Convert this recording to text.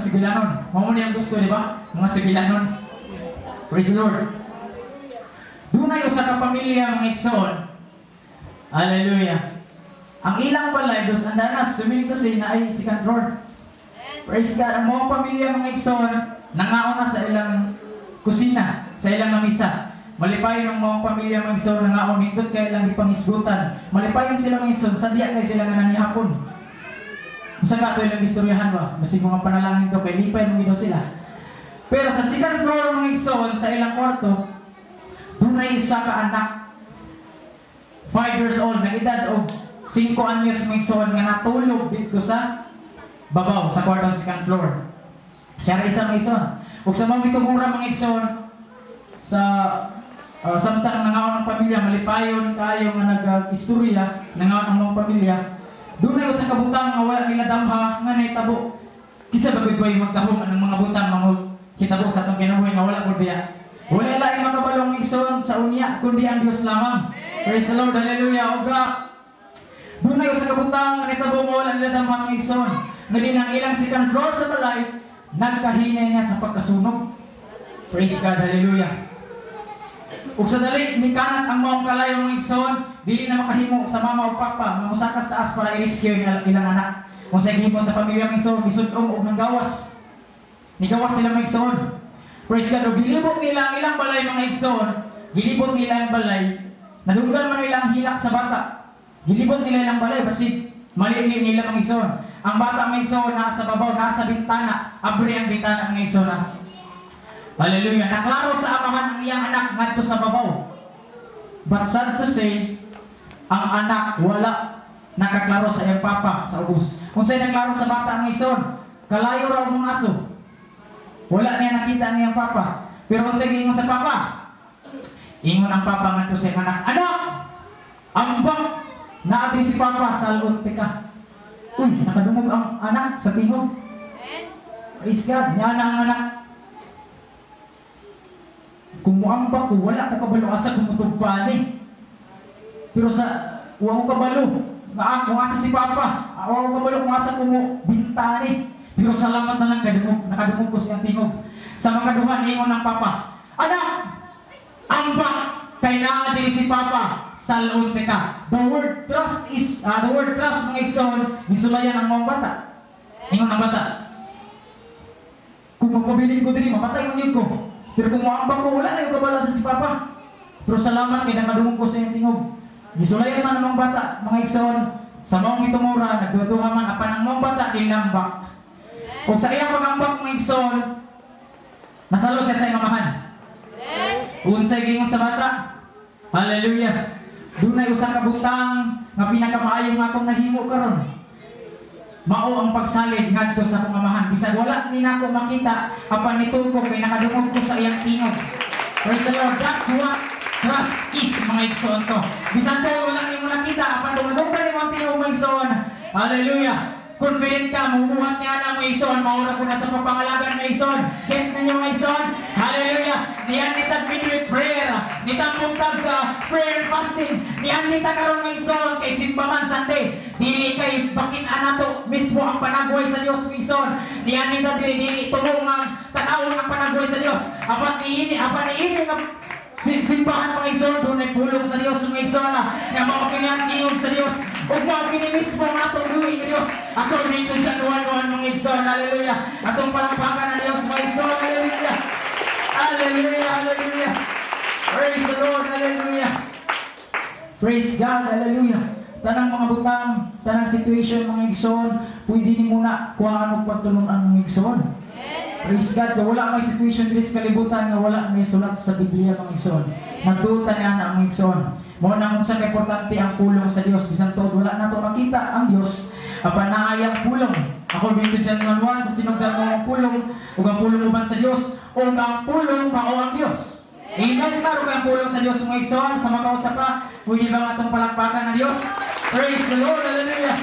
sigilanon. Mao ni ang gusto, di ba? Mga sigilanon. Praise the Lord. Dunay usa ka pamilya mga igsoon. Hallelujah. Ang ilang balay dos andanas sumili to na ay second floor. Praise God. Ang mga pamilya mga igsoon nangaon na sa ilang kusina, sa ilang lamisa. Malipayon ang mga pamilya mga igsoon nangaon nindot kay ilang ipangisgutan. Malipayon sila mga igsoon sadya kay sila nga nanihapon. Usa ka to ilang istoryahan ba? Basig mga panalangin to kay lipay mo daw sila. Pero sa second floor mga igsoon sa ilang kwarto, dunay isa ka anak 5 years old na edad og 5 anyos mga igsoon nga natulog dito sa babaw sa kwarto sa second floor. Siya ra isa mga igsoon. Ug sa mga gitumura mga igsoon sa samtang nangaon ang pamilya malipayon kayo nga nag-istorya nangaon ang mga pamilya. Dunay usa ka butang nga wala nila damha nga nahitabo. Kisa bagay bay magtahom ang mga butang mga kitabo sa atong kinabuhi nga wala pud biya. Wala laing makabalong igsoon sa unya kundi ang Dios lamang. Praise the Lord, hallelujah. Oga. Dunay usa ka butang nga nahitabo nga wala nila damha mga igsoon. Ngadin ang ilang second floor sa balay nagkahinay nga sa pagkasunog. Praise God, hallelujah. Ug sa dali mikanan ang maong kalayo mga igsoon, dili na makahimo sa mama o papa nga mosakas taas para i-rescue ang ilang anak. Kung sa gihimo sa pamilya mga igsoon, gisud-ong og nang gawas. Nigawas sila mga igsoon. Praise God. O gilibot nila ang ilang balay mga igsoon. Gilibot nila ang balay. Nadunggan man nila ang hilak sa bata. Gilibot nila ilang balay. Basig maliili nila mga igsoon. Ang bata mga igsoon nasa babaw, nasa bintana. Abri ang bintana mga igsoon. Hallelujah. Naklaro sa amahan ang iyang anak ngadto sa babaw. But sad to say, ang anak wala nakaklaro sa iyang papa sa ubos. Kung sa'y naklaro sa bata ang igsoon, kalayo raw mga aso. Wala niya nakita ang iyang papa. Pero kung sige ingon sa papa, ingon ang papa nga to sa anak, anak! Ambak! Naadri si papa sa alunti ka. Uy, nakadungog ang anak sa tingog. Praise God, niya na ang anak. Kung muambak ko, wala ko kabalo asa kumutog pa ni. Pero sa uwa ko kabalo, kung asa si papa, uwa ko kabalo kung asa kumubintani. Pero salamat na lang nakadumog ko siyang tingog. Sa mga duhan, ingon ng papa, anak! Ambak! Kay naadili si papa, salunte ka. The word trust mga igsoon, gisulayan ang mga bata. Ingon ng bata, kung magpabiling ko diri, mapatay mo yun ko. Pero kung maambak ko, wala na yung kabala sa si papa. Pero salamat kay nakadumog ko siyang tingog. Gisulayan man ang mga bata, mga igsoon, sa mga itumura, nagduduha man, apan ang mga bata, nilambak. Kung sa iyang pag-ambak mga igsoon, nasalo siya sa iyang amahan. Unsay gingon sa bata, hallelujah. Dunay usa ka butang nga pinakamaayo nga akong nahimo karon. Mao ang pagsalig ngadto sa akong amahan. Bisag wala ni nako makita, apan nituko kay nakadungog ko sa iyang tingog. Praise the Lord. That's what trust is mga igsoon to. Bisag tayo wala nimo nakita, apan dungog ka ni mga tingog mga igsoon. Hallelujah. Confident ka, mabuhat niya na mga igsoon, maura ko na sa papangalagan mga igsoon. Gets ninyo mga igsoon? Hallelujah! Niyan nitag midweek prayer, nitang puntag ka, prayer and fasting. Niyan nita karon mga igsoon, kay simbaman Sunday. Dili kay bakin anato mismo ang panagway sa Dios mga igsoon. Niyan nita dili tulong ang tanawon ang panagway sa Dios. Apan niini ng simbahan mga igsoon, doon ay pulong sa Dios mga igsoon nga mao kini tingog sa Dios. Ug mao kini mismo ang atong luwi ni Dios. According to John 1:1 mga igsoon, hallelujah. Atong palakpakan ang Dios mga igsoon, hallelujah. Hallelujah, hallelujah. Praise the Lord, hallelujah. Praise God, hallelujah. Tanang mga butang, tanang situation mga igsoon, pwede ni muna kuhaan og pagtulungan mga igsoon. Praise God, kung wala may situation diri sa kalibutan nga wala may sulat sa Biblia mga igsoon. Nagduta niya na ang igsoon. Mo nang unsa ka importante ang pulong sa Dios, bisan tuod wala nato makita ang Dios, apan naay ang pulong. Ako dito John 1:1 sa sinugdan mo ang pulong ug ang pulong uban sa Dios o ang pulong mao ang Dios. Amen. Klaro ka ang pulong sa Dios mga igsoon. Sa makausa pa, pwede ba atong palakpakan ang Dios? Praise the Lord, hallelujah.